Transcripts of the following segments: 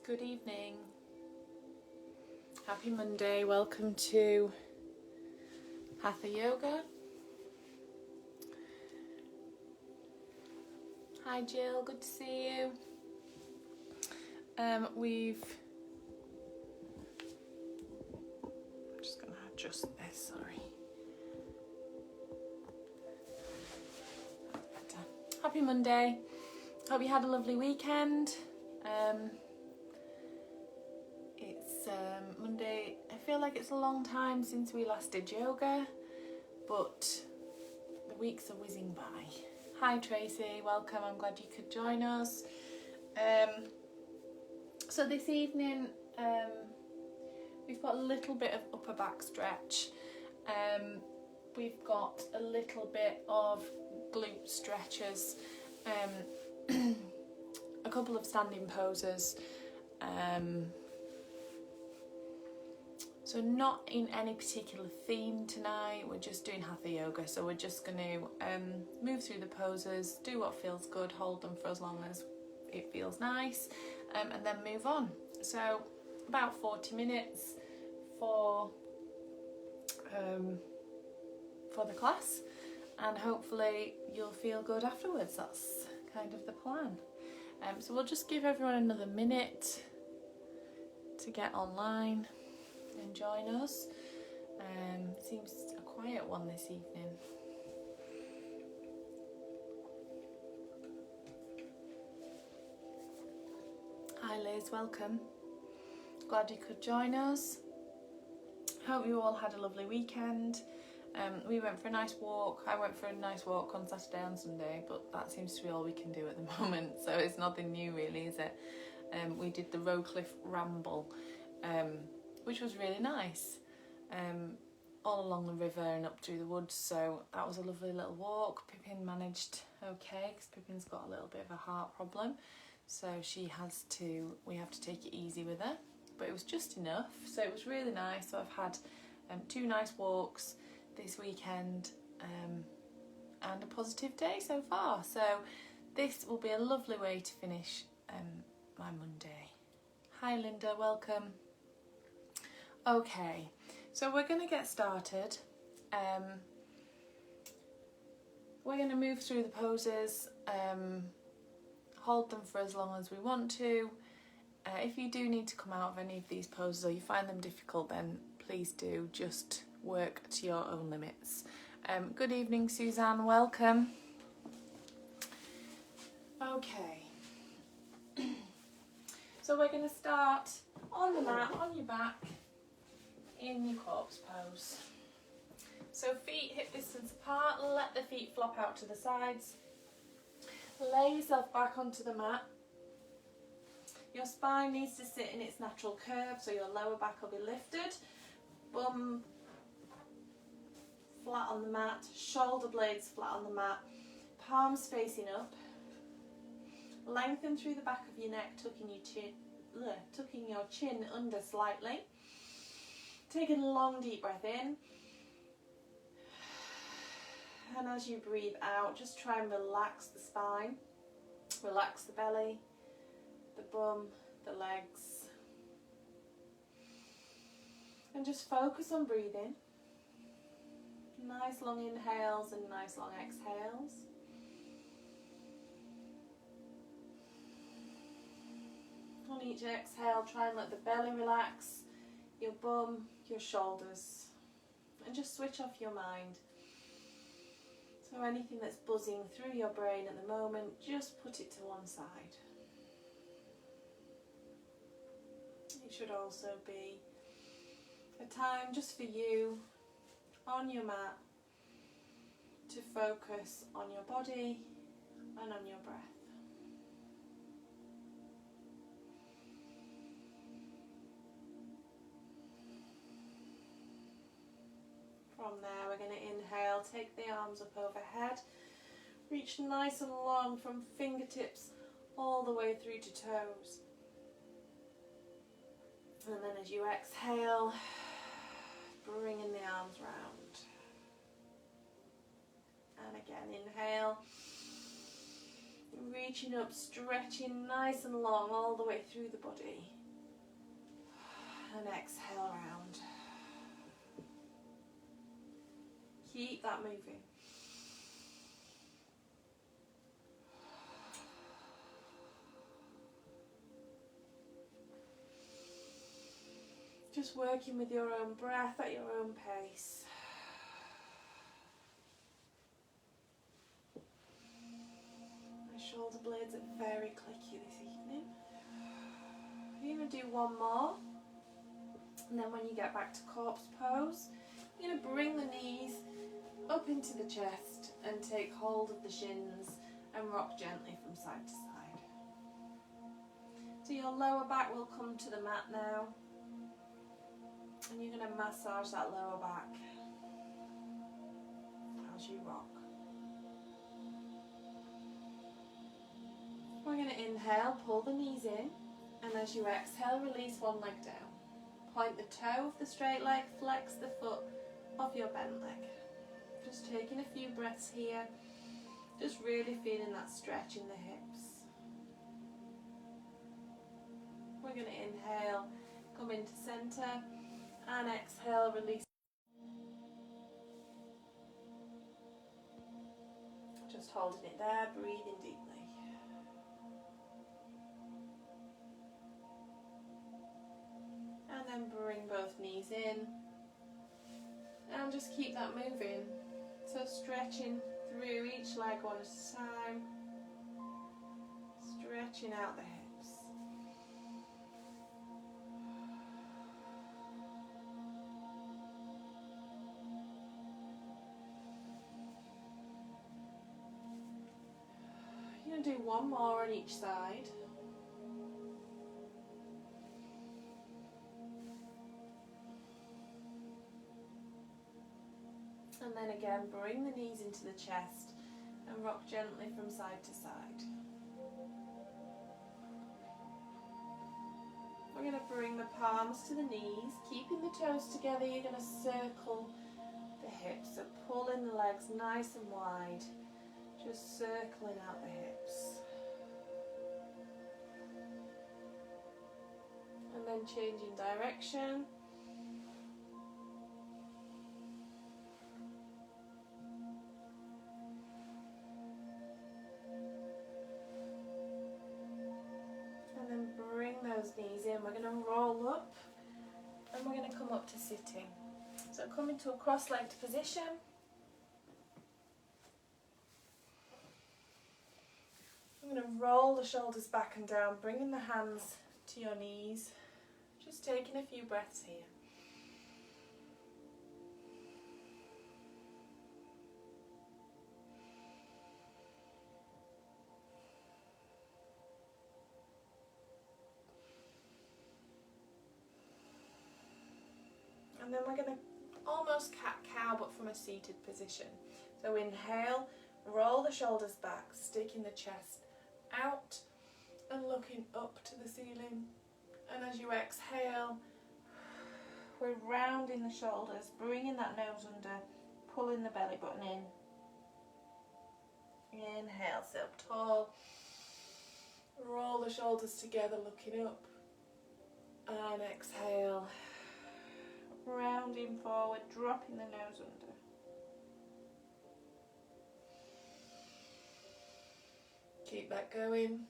Good evening. Happy Monday. Welcome to Hatha Yoga. Hi Jill, good to see you. I'm just going to adjust this, sorry. Happy Monday. Hope you had a lovely weekend. It's Monday. I feel like it's a long time since we last did yoga, but the weeks are whizzing by. Hi Tracy, welcome. I'm glad you could join us. So this evening we've got a little bit of upper back stretch. We've got a little bit of glute stretches, a couple of standing poses. So not in any particular theme tonight, we're just doing Hatha Yoga, so we're just going to move through the poses, do what feels good, hold them for as long as it feels nice, and then move on. So about 40 minutes for the class, and hopefully you'll feel good afterwards. That's kind of the plan. So we'll just give everyone another minute to get online and join us. It seems a quiet one this evening. Hi Liz, welcome. Glad you could join us. Hope you all had a lovely weekend. We went for a nice walk. I went for a nice walk on Saturday and Sunday, but that seems to be all we can do at the moment, so it's nothing new really, is it? We did the Rowcliffe Ramble, which was really nice, all along the river and up through the woods, so that was a lovely little walk. Pippin managed okay, because Pippin's got a little bit of a heart problem, so we have to take it easy with her, but it was just enough, so it was really nice. So I've had 2 nice walks this weekend, and a positive day so far, so this will be a lovely way to finish my Monday. Hi Linda, welcome. Okay, so we're going to get started. We're going to move through the poses, hold them for as long as we want to. If you do need to come out of any of these poses or you find them difficult, then please do just work to your own limits. Good evening Suzanne, welcome. Okay, so we're going to start on the mat, on your back, in your corpse pose. So feet hip distance apart, let the feet flop out to the sides. Lay yourself back onto the mat. Your spine needs to sit in its natural curve, so your lower back will be lifted. Bum flat on the mat, shoulder blades flat on the mat, palms facing up. Lengthen through the back of your neck, tucking your chin under slightly. Take a long deep breath in, and as you breathe out, just try and relax the spine, relax the belly, the bum, the legs, and just focus on breathing. Nice long inhales and nice long exhales. On each exhale, try and let the belly relax, your bum, your shoulders, and just switch off your mind. So anything that's buzzing through your brain at the moment, just put it to one side. It should also be a time just for you on your mat to focus on your body and on your breath. From there, we're going to inhale, take the arms up overhead, reach nice and long from fingertips all the way through to toes. And then as you exhale, bringing the arms round. And again, inhale, reaching up, stretching nice and long all the way through the body. exhale round. Keep that moving. Just working with your own breath at your own pace. My shoulder blades are very clicky this evening. You're going to do one more, and then when you get back to corpse pose, you're going to bring the knees up into the chest and take hold of the shins and rock gently from side to side. So your lower back will come to the mat now, and you're going to massage that lower back as you rock. We're going to inhale, pull the knees in, and as you exhale, release one leg down. Point the toe of the straight leg, flex the foot of your bent leg. Just taking a few breaths here, just really feeling that stretch in the hips. We're going to inhale, come into centre, and exhale, release. Just holding it there, breathing deeply. And then bring both knees in, and just keep that moving. So stretching through each leg one at a time, stretching out the hips. You're going to do one more on each side. And then again, bring the knees into the chest and rock gently from side to side. We're going to bring the palms to the knees, keeping the toes together. You're going to circle the hips, so pulling the legs nice and wide, just circling out the hips. And then changing direction. Those knees in, we're going to roll up and we're going to come up to sitting. So come into a cross-legged position. I'm going to roll the shoulders back and down, bringing the hands to your knees, just taking a few breaths here. And then we're going to almost cat-cow, but from a seated position. So inhale, roll the shoulders back, sticking the chest out and looking up to the ceiling. And as you exhale, we're rounding the shoulders, bringing that nose under, pulling the belly button in. Inhale, sit up tall. Roll the shoulders together, looking up. And exhale. Rounding forward, dropping the nose under. Keep that going.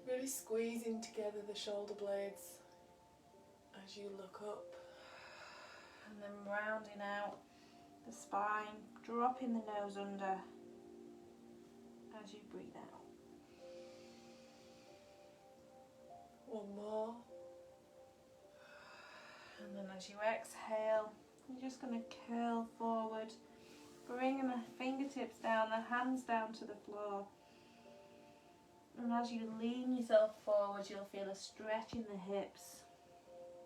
Really squeezing together the shoulder blades as you look up. And then rounding out the spine, dropping the nose under as you breathe out. One more. And then as you exhale, you're just going to curl forward, bringing the fingertips down, the hands down to the floor. And as you lean yourself forward, you'll feel a stretch in the hips,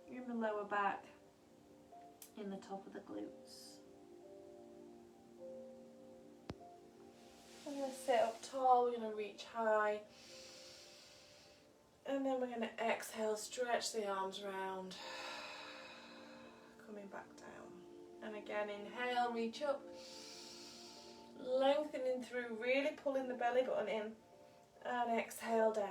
in the lower back, in the top of the glutes. We're going to sit up tall, we're going to reach high, and then we're going to exhale, stretch the arms round, coming back down. And again, inhale, reach up, lengthening through, really pulling the belly button in, and exhale down.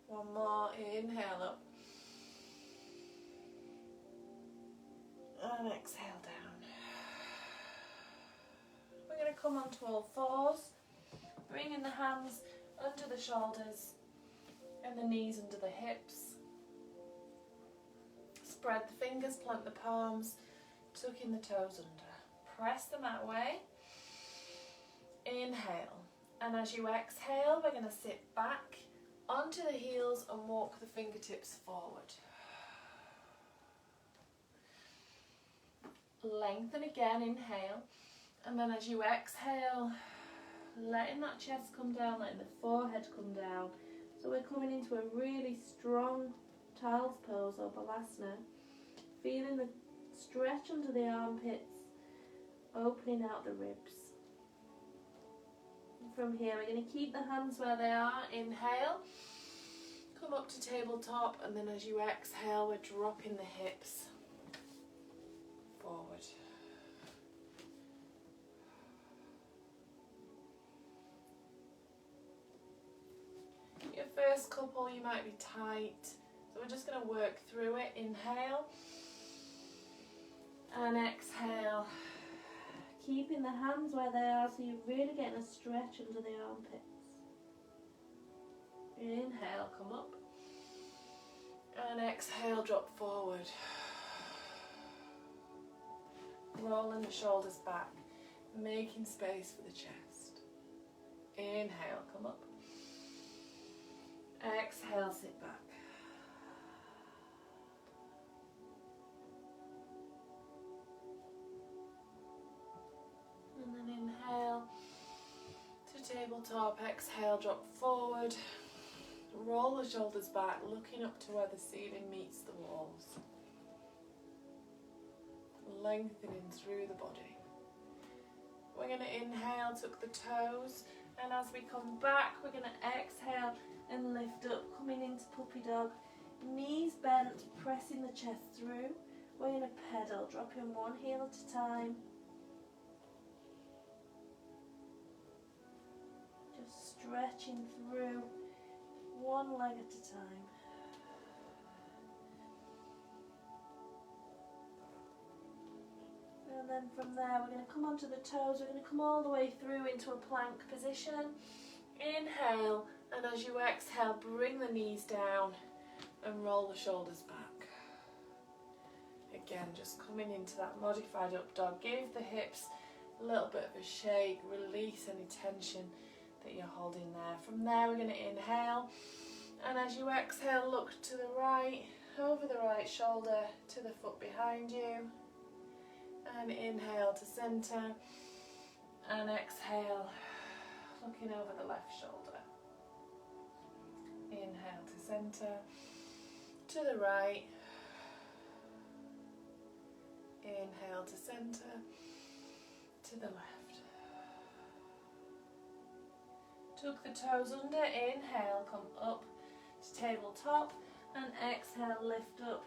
One more, inhale up. And exhale down. We're going to come onto all fours, bringing the hands under the shoulders and the knees under the hips. Spread the fingers, plant the palms, tucking the toes under. Press the mat away. Inhale. And as you exhale, we're going to sit back onto the heels and walk the fingertips forward. Lengthen again, inhale. And then as you exhale, letting that chest come down, letting the forehead come down. So we're coming into a really strong child's pose or balasana. Feeling the stretch under the armpits, opening out the ribs. And from here, we're going to keep the hands where they are. Inhale, come up to tabletop, and then as you exhale, we're dropping the hips forward. Your first couple, you might be tight, so we're just going to work through it. Inhale and exhale, keeping the hands where they are so you're really getting a stretch under the armpits. Inhale, come up, and exhale, drop forward. Rolling the shoulders back, making space for the chest. Inhale, come up. Exhale, sit back. And then inhale to tabletop, exhale, drop forward. Roll the shoulders back, looking up to where the ceiling meets the walls. Lengthening through the body. We're going to inhale, tuck the toes, and as we come back, we're going to exhale and lift up, coming into puppy dog. Knees bent, pressing the chest through. We're going to pedal, dropping one heel at a time. Just stretching through, one leg at a time. And then from there, we're going to come onto the toes. We're going to come all the way through into a plank position. Inhale, and as you exhale, bring the knees down and roll the shoulders back. Again, just coming into that modified up dog. Give the hips a little bit of a shake. Release any tension that you're holding there. From there, we're going to inhale, and as you exhale, look to the right, over the right shoulder to the foot behind you. And inhale to centre, and exhale, looking over the left shoulder. Inhale to centre, to the right. Inhale to centre, to the left. Tuck the toes under, inhale, come up to tabletop, and exhale, lift up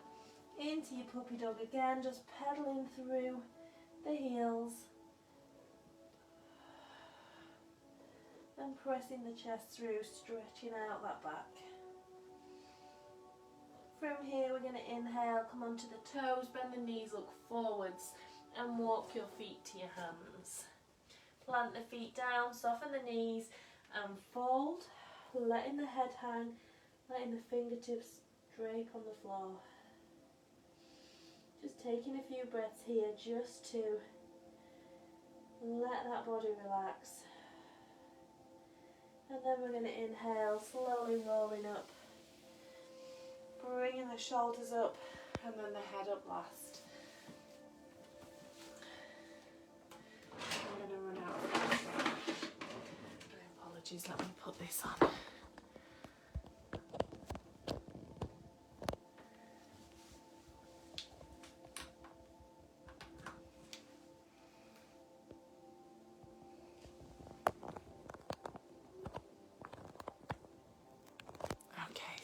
into your puppy dog again, just pedaling through the heels and pressing the chest through, stretching out that back. From here, we're going to inhale, come onto the toes, bend the knees, look forwards, and walk your feet to your hands. Plant the feet down, soften the knees, and fold, letting the head hang, letting the fingertips drape on the floor. Just taking a few breaths here just to let that body relax. And then we're going to inhale, slowly rolling up, bringing the shoulders up, and then the head up last. I'm going to run out of time. My apologies, let me put this on.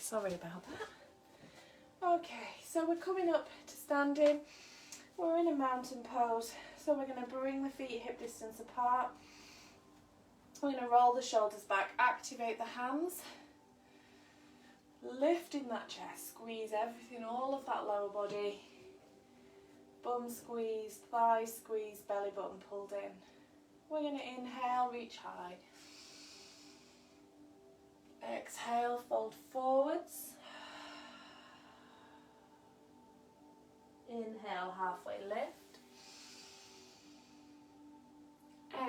Sorry about that. Okay, so we're coming up to standing. We're in a mountain pose, so we're going to bring the feet hip distance apart. We're going to roll the shoulders back, activate the hands, lifting that chest, squeeze everything, all of that lower body. Bum squeezed, thighs squeezed, belly button pulled in. We're going to inhale, reach high. Exhale, fold forwards. Inhale, halfway lift.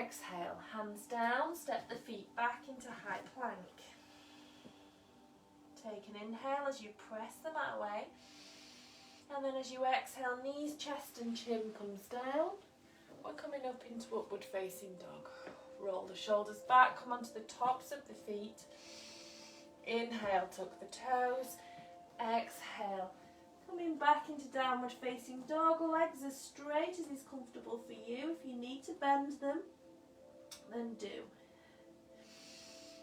Exhale, hands down, step the feet back into high plank. Take an inhale as you press the mat away. And then as you exhale, knees, chest and chin comes down. We're coming up into upward facing dog. Roll the shoulders back, come onto the tops of the feet. Inhale, tuck the toes. Exhale, coming back into downward facing dog. Legs as straight as is comfortable for you. If you need to bend them, then do.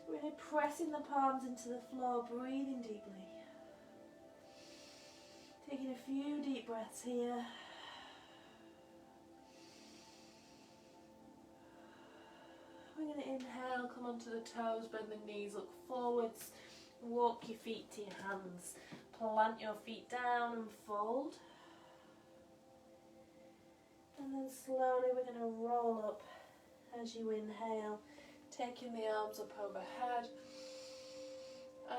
Really pressing the palms into the floor, breathing deeply. Taking a few deep breaths here. We're going to inhale, come onto the toes, bend the knees, look forwards, walk your feet to your hands. Plant your feet down and fold. And then slowly we're going to roll up as you inhale, taking the arms up overhead.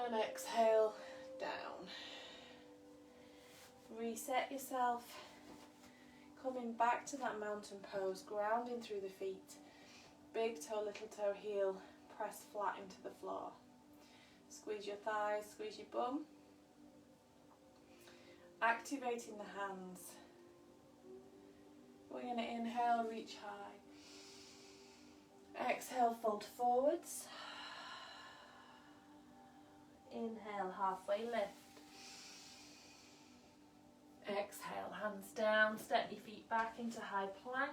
And exhale, down. Reset yourself. Coming back to that mountain pose, grounding through the feet. Big toe, little toe, heel, press flat into the floor. Squeeze your thighs, squeeze your bum. Activating the hands. We're going to inhale, reach high. Exhale, fold forwards. Inhale, halfway lift. Exhale, hands down, step your feet back into high plank.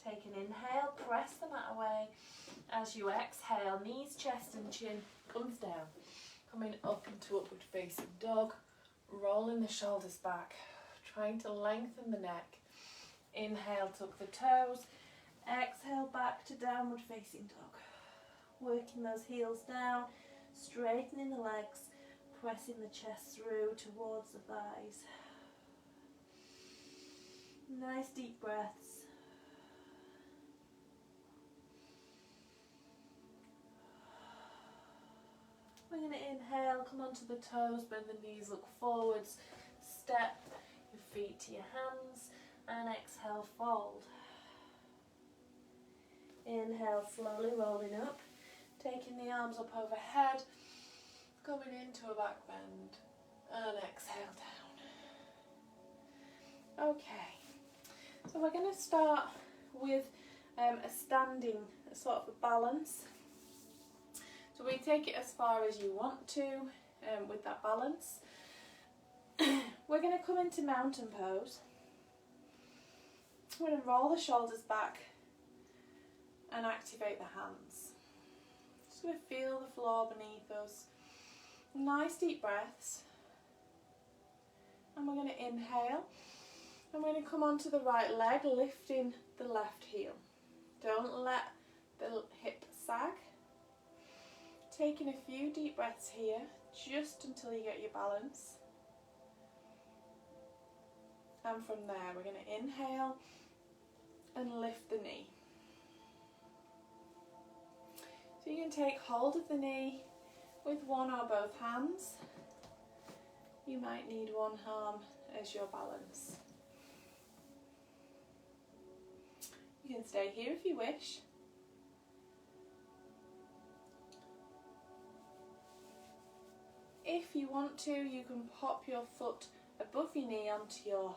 Take an inhale, press the mat away. As you exhale, knees, chest and chin comes down. Coming up into upward facing dog, rolling the shoulders back, trying to lengthen the neck. Inhale, tuck the toes. Exhale, back to downward facing dog. Working those heels down, straightening the legs, pressing the chest through towards the thighs. Nice deep breaths. We're going to inhale, come onto the toes, bend the knees, look forwards, step your feet to your hands, and exhale, fold. Inhale, slowly rolling up, taking the arms up overhead, coming into a back bend, and exhale down. Okay, so we're going to start with a standing sort of a balance. So we take it as far as you want to with that balance. We're going to come into mountain pose. We're going to roll the shoulders back and activate the hands. Just going to feel the floor beneath us. Nice deep breaths. And we're going to inhale. And we're going to come onto the right leg, lifting the left heel. Don't let the hip sag. Taking a few deep breaths here, just until you get your balance. And from there, we're going to inhale and lift the knee. So you can take hold of the knee with one or both hands. You might need one arm as your balance. You can stay here if you wish. If you want to, you can pop your foot above your knee onto your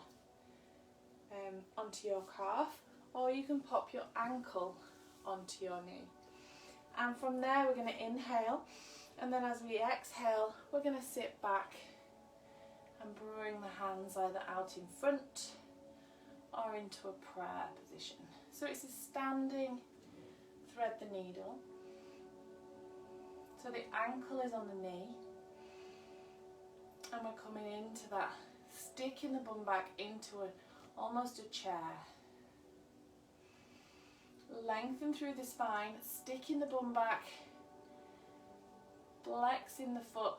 calf, or you can pop your ankle onto your knee. And from there, we're going to inhale, and then as we exhale, we're going to sit back and bring the hands either out in front or into a prayer position. So it's a standing thread the needle. So the ankle is on the knee. And we're coming into that sticking the bum back into almost a chair. Lengthen through the spine, sticking the bum back, flexing the foot,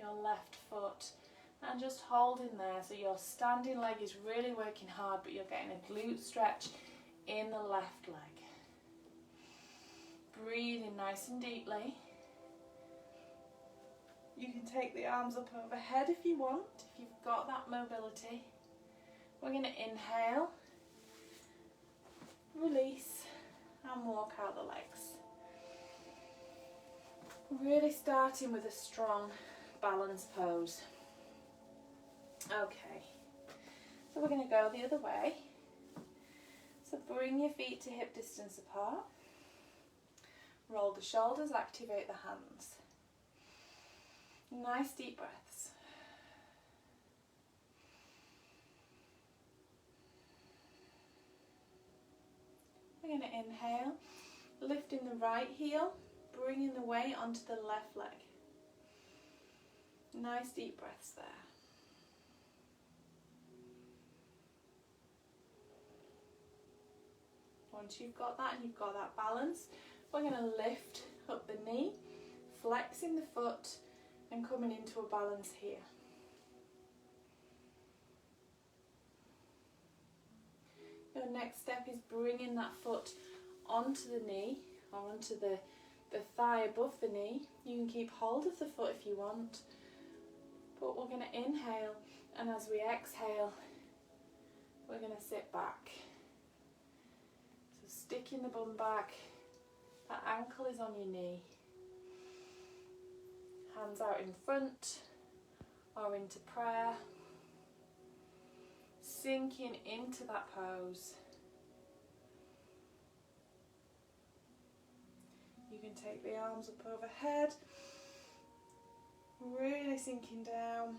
your left foot, and just holding there. So your standing leg is really working hard, but you're getting a glute stretch in the left leg. Breathing nice and deeply. You can take the arms up overhead if you want, if you've got that mobility. We're going to inhale, release, and walk out the legs. Really starting with a strong balanced pose. Okay, so we're going to go the other way. So bring your feet to hip distance apart. Roll the shoulders, activate the hands. Nice deep breaths. We're going to inhale, lifting the right heel, bringing the weight onto the left leg. Nice deep breaths there. Once you've got that and you've got that balance, we're going to lift up the knee, flexing the foot and coming into a balance here. Your next step is bringing that foot onto the knee or onto the thigh above the knee. You can keep hold of the foot if you want, but we're going to inhale, and as we exhale, we're going to sit back. So sticking the bum back, that ankle is on your knee. Hands out in front or into prayer. Sinking into that pose. You can take the arms up overhead, really sinking down.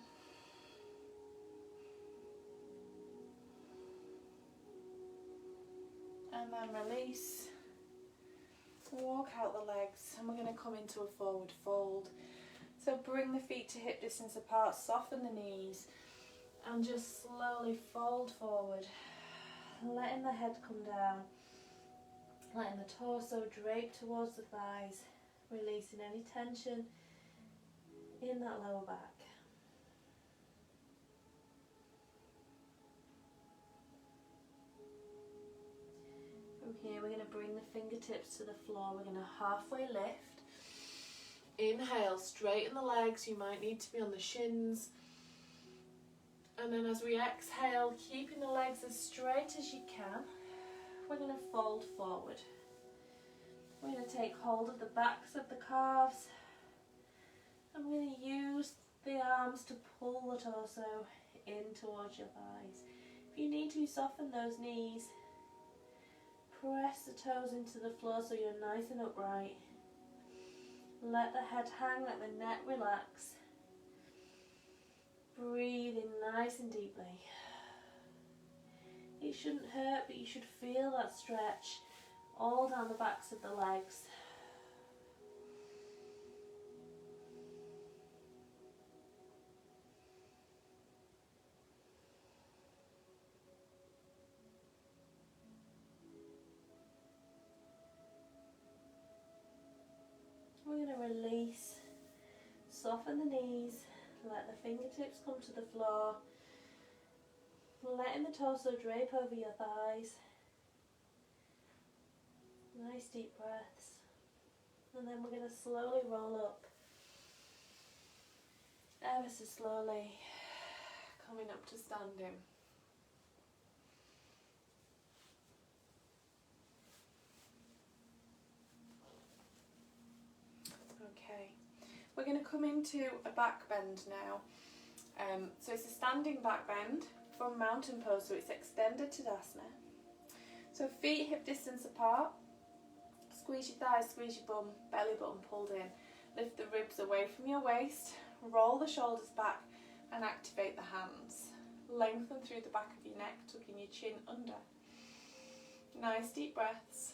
And then release. Walk out the legs, and we're going to come into a forward fold. So bring the feet to hip distance apart, soften the knees, and just slowly fold forward, letting the head come down, letting the torso drape towards the thighs, releasing any tension in that lower back. From here, we're going to bring the fingertips to the floor. We're going to halfway lift. Inhale, straighten the legs. You might need to be on the shins. And then as we exhale, keeping the legs as straight as you can, we're going to fold forward. We're going to take hold of the backs of the calves. I'm going to use the arms to pull the torso in towards your thighs. If you need to, soften those knees. Press the toes into the floor so you're nice and upright. Let the head hang, let the neck relax. Breathe in nice and deeply. It shouldn't hurt, but you should feel that stretch all down the backs of the legs. We're going to release, soften the knees, let the fingertips come to the floor, letting the torso drape over your thighs. Nice deep breaths. And then we're going to slowly roll up, ever so slowly, coming up to standing. Okay, we're going to come into a back bend now. So it's a standing back bend from mountain pose, so it's extended Tadasana. So feet hip distance apart, squeeze your thighs, squeeze your bum, belly button pulled in. Lift the ribs away from your waist, roll the shoulders back and activate the hands. Lengthen through the back of your neck, tucking your chin under. Nice deep breaths.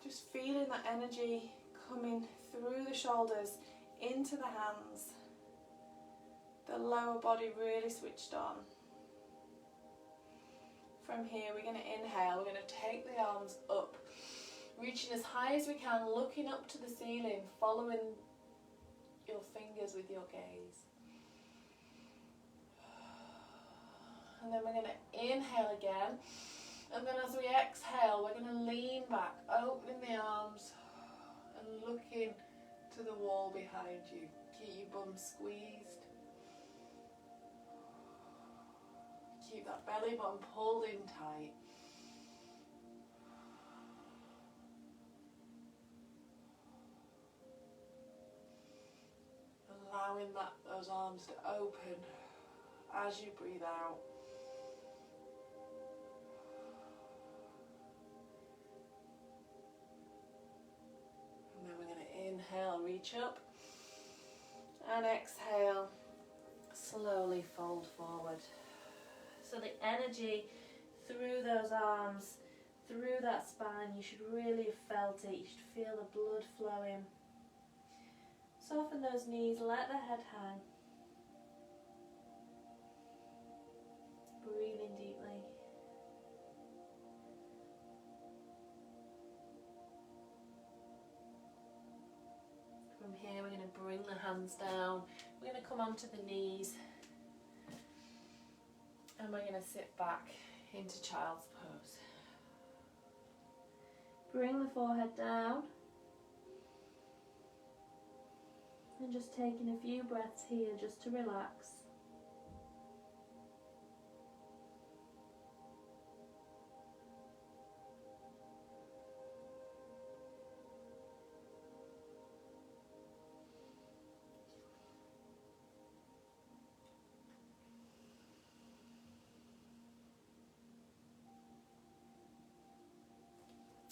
Just feeling that energy coming through the shoulders into the hands. The lower body really switched on. From here we're going to inhale, we're going to take the arms up, reaching as high as we can, looking up to the ceiling, following your fingers with your gaze. And then we're going to inhale again, and then as we exhale we're going to lean back, opening the arms and looking to the wall behind you. Keep your bum squeezed. Keep that belly button pulled in tight. Allowing those arms to open as you breathe out. And then we're going to inhale, reach up, and exhale, slowly fold forward. So the energy through those arms, through that spine, you should really have felt it. You should feel the blood flowing. Soften those knees, let the head hang. Breathing deeply. From here we're going to bring the hands down. We're going to come onto the knees. And we're going to sit back into child's pose. Bring the forehead down. And just taking a few breaths here just to relax.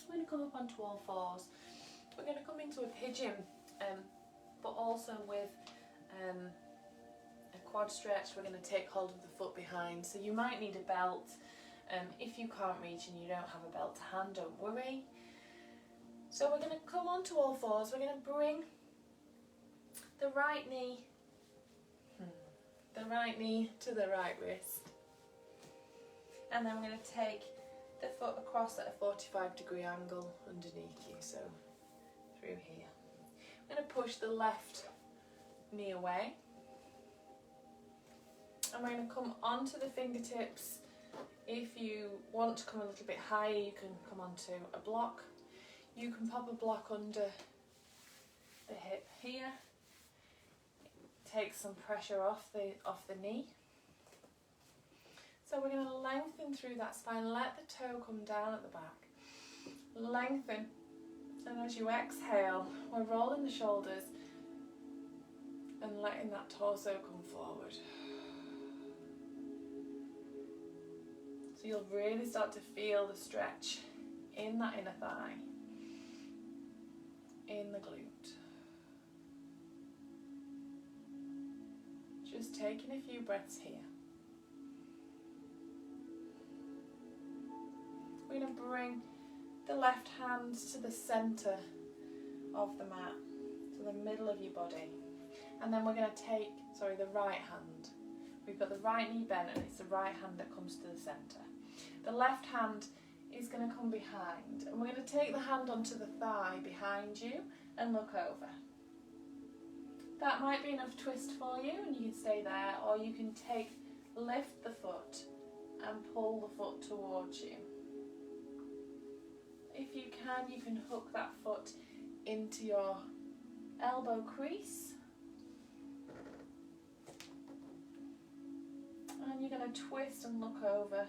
We're going to come up onto all fours. We're going to come into a pigeon, but also with a quad stretch. We're going to take hold of the foot behind. So you might need a belt. If you can't reach and you don't have a belt to hand, don't worry. So we're going to come onto all fours. We're going to bring the right knee to the right wrist. And then we're going to take the foot across at a 45-degree angle underneath you, so through here. I'm going to push the left knee away, and we're going to come onto the fingertips. If you want to come a little bit higher, you can come onto a block. You can pop a block under the hip here. Take some pressure off the knee. So we're going to lengthen through that spine, let the toe come down at the back. Lengthen, and as you exhale, we're rolling the shoulders and letting that torso come forward. So you'll really start to feel the stretch in that inner thigh, in the glute. Just taking a few breaths here. We're going to bring the left hand to the centre of the mat, to the middle of your body. And then we're going to take, the right hand. We've got the right knee bent, and it's the right hand that comes to the centre. The left hand is going to come behind, and we're going to take the hand onto the thigh behind you and look over. That might be enough twist for you, and you can stay there, or you can lift the foot and pull the foot towards you. If you can hook that foot into your elbow crease. And you're going to twist and look over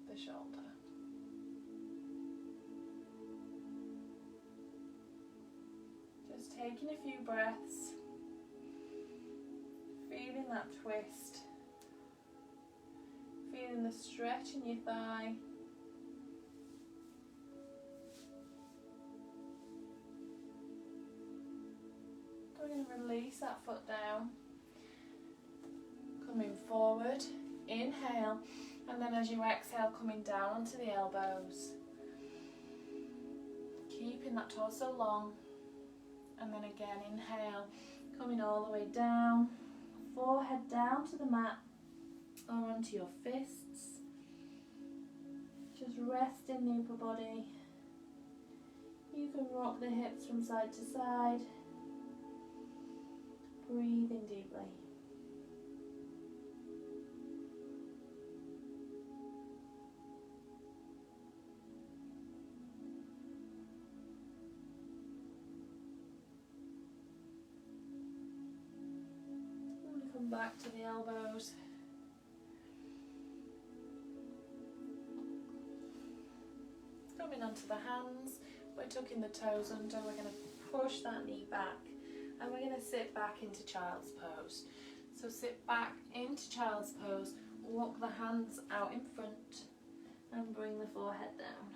the shoulder. Just taking a few breaths, feeling that twist, feeling the stretch in your thigh. We're going to release that foot down, coming forward, inhale, and then as you exhale, coming down onto the elbows, keeping that torso long And then again, inhale, coming all the way down, forehead down to the mat or onto your fists. Just rest in the upper body. You can rock the hips from side to side. Breathing deeply. And come back to the elbows. Coming onto the hands, we're tucking the toes under, we're going to push that knee back and we're going to sit back into child's pose. So sit back into child's pose, walk the hands out in front and bring the forehead down.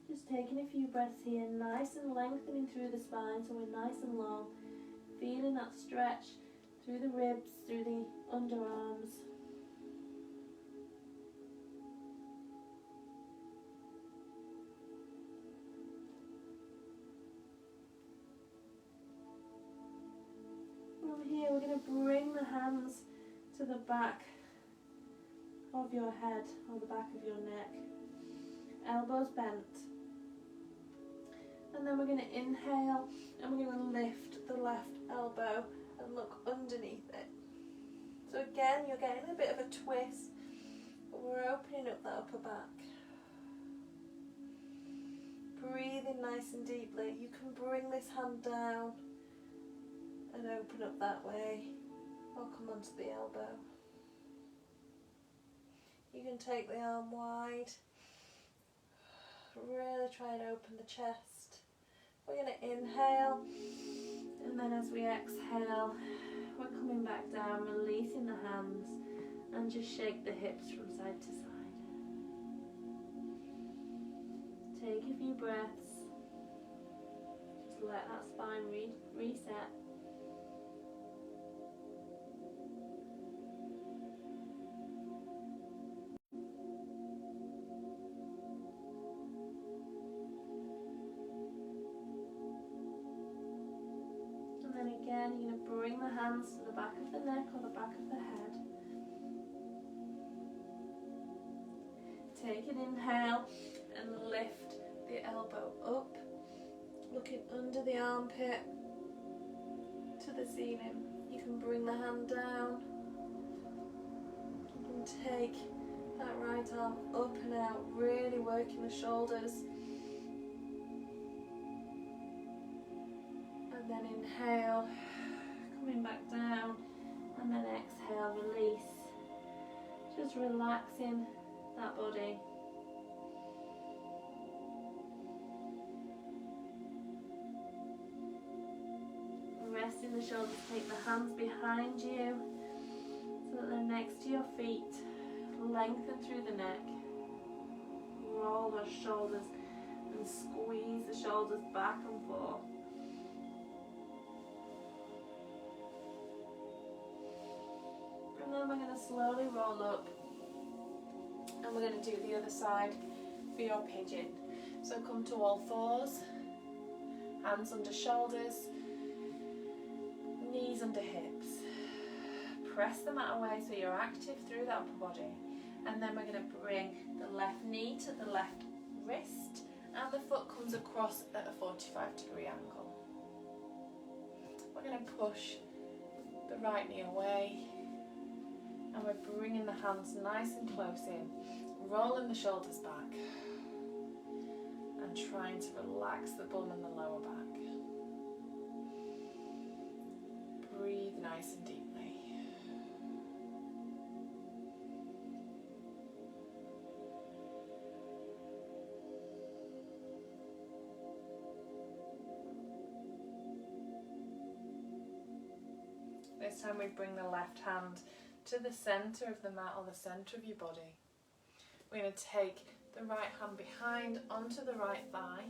Just taking a few breaths here, nice and lengthening through the spine so we're nice and long, feeling that stretch through the ribs, through the underarms. From here we're going to bring the hands to the back of your head or the back of your neck, elbows bent. And then we're going to inhale and we're going to lift the left elbow and look underneath it. So again, you're getting a bit of a twist, but we're opening up that upper back. Breathing nice and deeply. You can bring this hand down and open up that way, or come onto the elbow. You can take the arm wide. Really try and open the chest. We're going to inhale, and then as we exhale, we're coming back down, releasing the hands, and just shake the hips from side to side. Take a few breaths. Just let that spine reset. And then again, you're going to bring the hands to the back of the neck or the back of the head. Take an inhale and lift the elbow up, looking under the armpit to the ceiling. You can bring the hand down. You can take that right arm up and out, really working the shoulders. And then inhale, coming back down, and then exhale, release. Just relaxing that body. Resting the shoulders, take the hands behind you so that they're next to your feet. Lengthen through the neck. Roll those shoulders and squeeze the shoulders back and forth. And then we're going to slowly roll up and we're going to do the other side for your pigeon. So come to all fours, hands under shoulders, knees under hips. Press the mat away so you're active through that upper body. And then we're going to bring the left knee to the left wrist and the foot comes across at a 45-degree angle. We're going to push the right knee away. And we're bringing the hands nice and close in, rolling the shoulders back and trying to relax the bum and the lower back. Breathe nice and deeply. This time we bring the left hand to the centre of the mat or the centre of your body. We're going to take the right hand behind onto the right thigh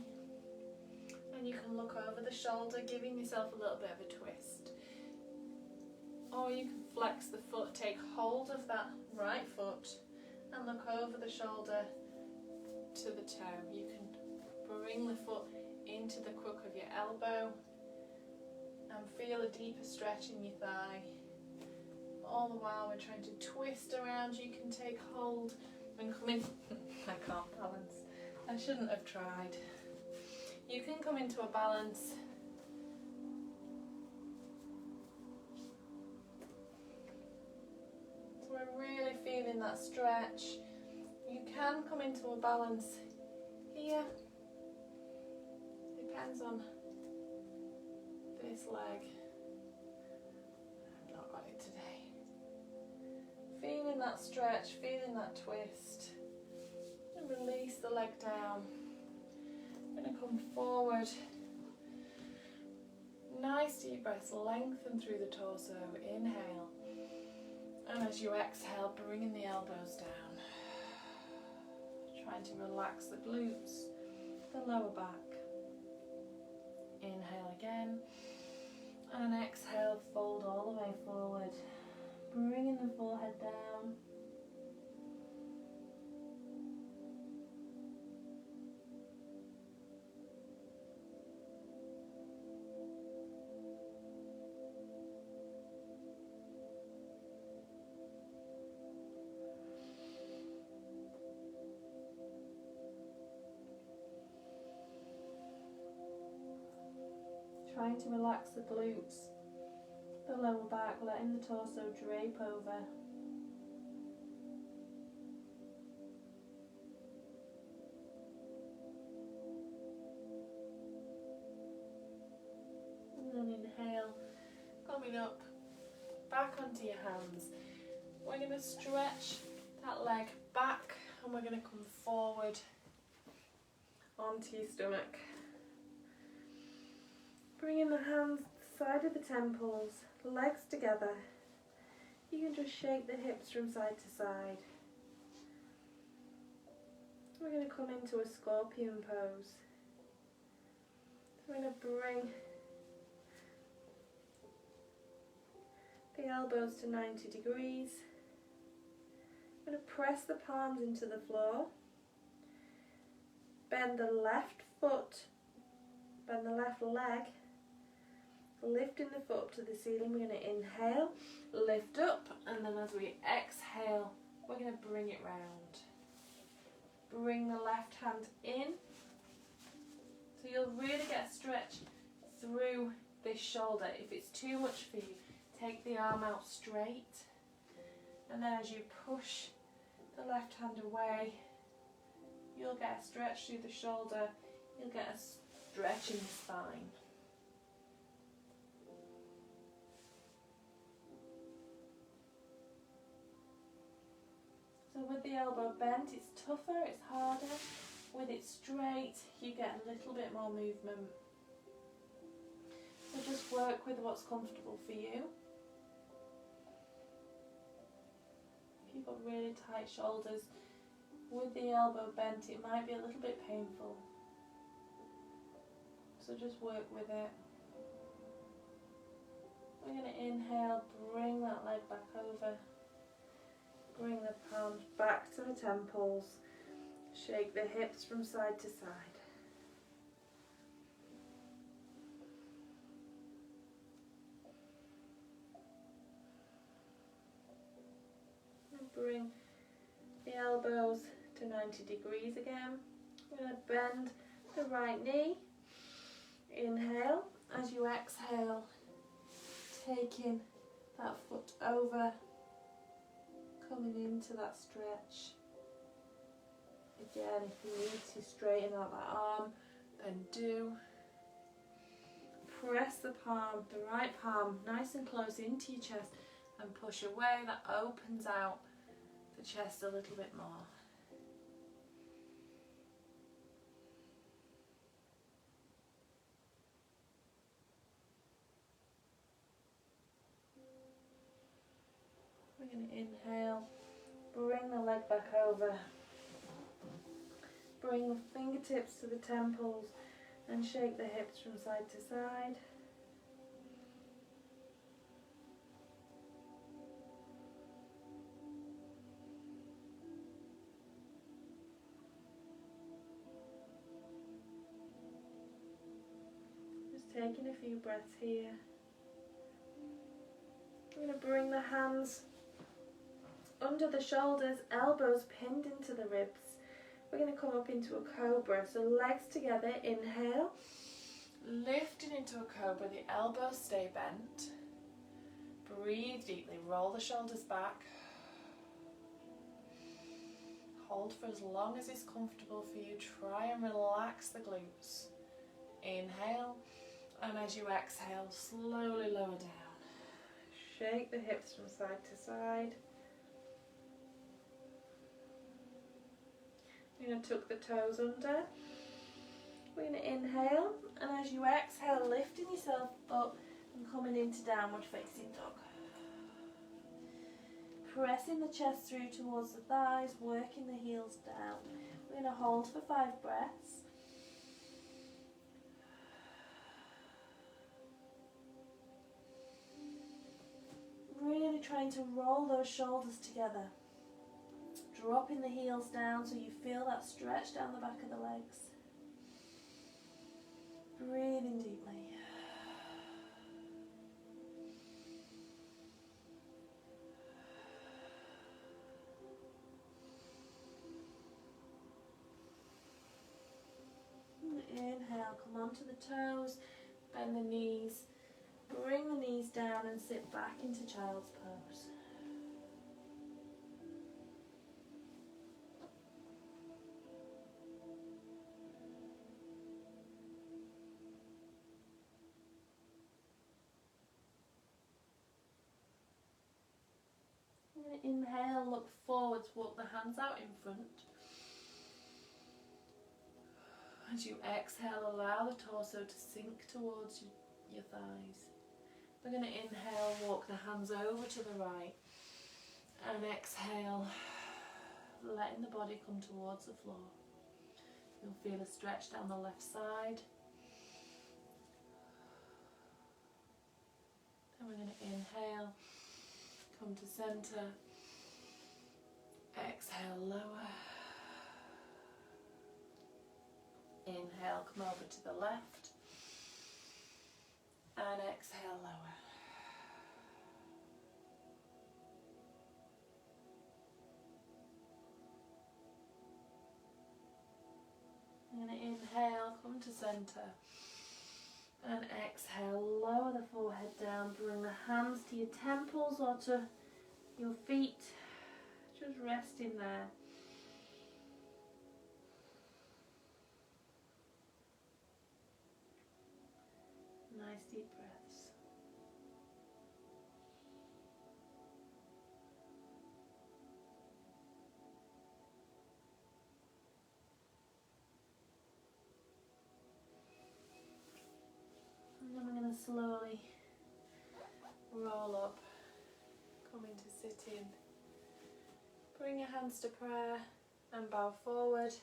and you can look over the shoulder, giving yourself a little bit of a twist. Or you can flex the foot, take hold of that right foot and look over the shoulder to the toe. You can bring the foot into the crook of your elbow and feel a deeper stretch in your thigh. All the while we're trying to twist around. You can take hold and come in. I can't balance. I shouldn't have tried. You can come into a balance. So we're really feeling that stretch. You can come into a balance here. Depends on this leg. I've not got it today. Feeling that stretch, feeling that twist. And release the leg down. I'm going to come forward. Nice deep breaths, lengthen through the torso. Inhale. And as you exhale, bringing the elbows down. Trying to relax the glutes, the lower back. Inhale again. And exhale, fold all the way forward. Bringing the forehead down. Trying to relax the glutes, the lower back, letting the torso drape over. And then inhale, coming up, back onto your hands. We're going to stretch that leg back and we're going to come forward onto your stomach. Bringing the hands to the side of the temples, legs together. You can just shake the hips from side to side. We're going to come into a scorpion pose. So we're going to bring the elbows to 90 degrees. I'm going to press the palms into the floor. Bend the left foot, bend the left leg. Lifting the foot up to the ceiling, we're going to inhale, lift up, and then as we exhale, we're going to bring it round. Bring the left hand in, so you'll really get a stretch through this shoulder. If it's too much for you, take the arm out straight, and then as you push the left hand away, you'll get a stretch through the shoulder, you'll get a stretch in the spine. So with the elbow bent, it's tougher, it's harder. With it straight, you get a little bit more movement. So just work with what's comfortable for you. If you've got really tight shoulders, with the elbow bent, it might be a little bit painful. So just work with it. We're going to inhale, bring that leg back over. Bring the palms back to the temples. Shake the hips from side to side. And bring the elbows to 90 degrees again. We're going to bend the right knee. Inhale. As you exhale, taking that foot over. Coming into that stretch. Again, if you need to straighten out that arm, then do. Press the palm, the right palm, nice and close into your chest and push away. That opens out the chest a little bit more. We're going to inhale, bring the leg back over, bring the fingertips to the temples and shake the hips from side to side. taking a few breaths here. I'm going to bring the hands under the shoulders, elbows pinned into the ribs. We're going to come up into a cobra. So legs together, inhale. Lifting into a cobra, the elbows stay bent. Breathe deeply, roll the shoulders back. Hold for as long as is comfortable for you. Try and relax the glutes. Inhale, and as you exhale, slowly lower down. Shake the hips from side to side. You're going to tuck the toes under. We're going to inhale, and as you exhale, lifting yourself up and coming into downward facing dog. Pressing the chest through towards the thighs, working the heels down. We're going to hold for 5 breaths. Really trying to roll those shoulders together. Dropping the heels down so you feel that stretch down the back of the legs. Breathing deeply. Inhale, come onto the toes, bend the knees, bring the knees down and sit back into child's pose. Inhale, look forwards, walk the hands out in front. As you exhale, allow the torso to sink towards your thighs. We're going to inhale, walk the hands over to the right. And exhale, letting the body come towards the floor. You'll feel a stretch down the left side. Then we're going to inhale, come to centre. Exhale, lower. Inhale, come over to the left. And exhale, lower. I'm going to inhale, come to centre. And exhale, lower the forehead down. Bring the hands to your temples or to your feet. Just resting there. Nice deep breaths. And then we're going to slowly roll up, come into sitting. Bring your hands to prayer and bow forward.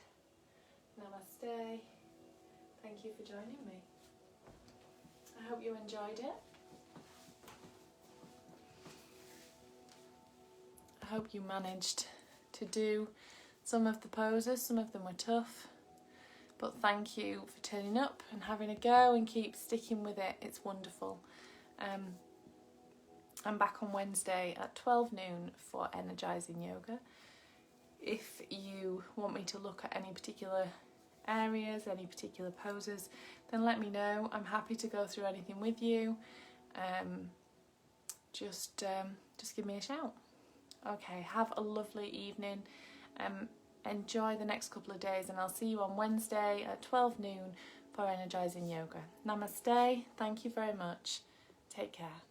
Namaste. Thank you for joining me. I hope you enjoyed it. I hope you managed to do some of the poses. Some of them were tough. But thank you for turning up and having a go and keep sticking with it. It's wonderful. I'm back on Wednesday at 12 noon for Energising Yoga. If you want me to look at any particular areas, any particular poses, then let me know. I'm happy to go through anything with you. Just give me a shout. Okay, have a lovely evening. Enjoy the next couple of days, and I'll see you on Wednesday at 12 noon for Energising Yoga. Namaste. Thank you very much. Take care.